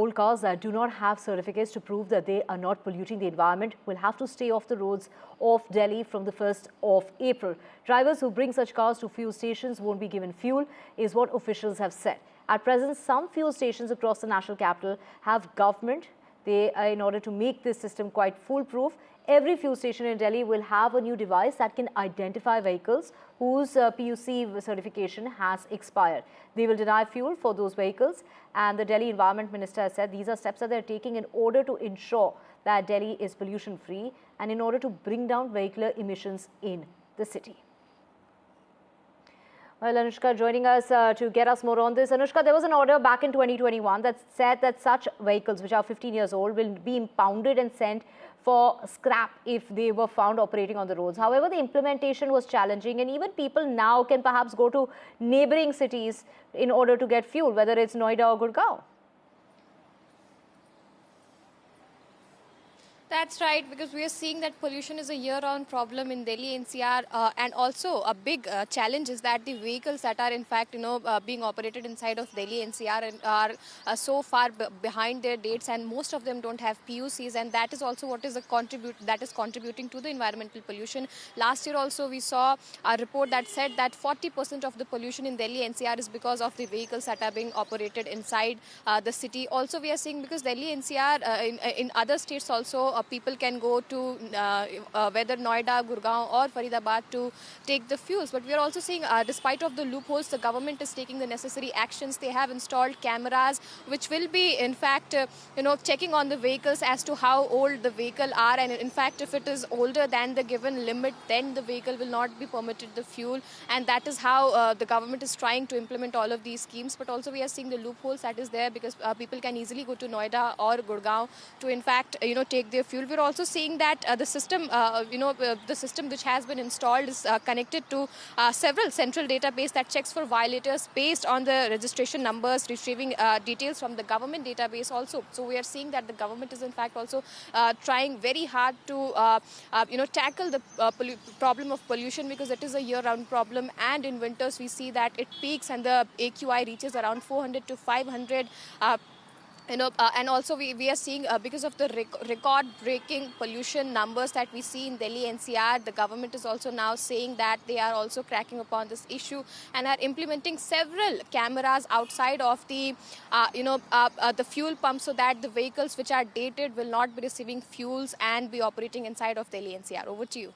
Old cars that do not have certificates to prove that they are not polluting the environment will have to stay off the roads of Delhi from the 1st of April. Drivers who bring such cars to fuel stations won't be given fuel, is what officials have said. At present, some fuel stations across the national capital have government. In order to make this system quite foolproof, every fuel station in Delhi will have a new device that can identify vehicles whose PUC certification has expired. They will deny fuel for those vehicles, and the Delhi Environment Minister has said these are steps that they are taking in order to ensure that Delhi is pollution-free and in order to bring down vehicular emissions in the city. Well, Anushka joining us to get us more on this. Anushka, there was an order back in 2021 that said that such vehicles which are 15 years old will be impounded and sent for scrap if they were found operating on the roads. However, the implementation was challenging, and even people now can perhaps go to neighboring cities in order to get fuel, whether it's Noida or Gurgaon. That's right, because we are seeing that pollution is a year-round problem in Delhi NCR, and also a big challenge is that the vehicles that are in fact, being operated inside of Delhi NCR and are so far behind their dates, and most of them don't have PUCs, and that is also what is contributing to the environmental pollution. Last year also we saw a report that said that 40% of the pollution in Delhi NCR is because of the vehicles that are being operated inside the city. Also, we are seeing because Delhi NCR in other states also. People can go to whether Noida, Gurgaon or Faridabad to take the fuels. But we are also seeing, despite of the loopholes, the government is taking the necessary actions. They have installed cameras which will be, in fact, checking on the vehicles as to how old the vehicle are. And in fact, if it is older than the given limit, then the vehicle will not be permitted the fuel. And that is how the government is trying to implement all of these schemes. But also we are seeing the loopholes that is there, because people can easily go to Noida or Gurgaon to, in fact, take their fuel. We're also seeing that the system, the system which has been installed is connected to several central database that checks for violators based on the registration numbers, retrieving details from the government database also. So we are seeing that the government is in fact also trying very hard to, tackle the problem of pollution, because it is a year-round problem. And in winters we see that it peaks and the AQI reaches around 400 to 500. And also we are seeing because of the record-breaking pollution numbers that we see in Delhi NCR, the government is also now saying that they are also cracking upon this issue and are implementing several cameras outside of the, the fuel pumps, so that the vehicles which are dated will not be receiving fuels and be operating inside of Delhi NCR. Over to you.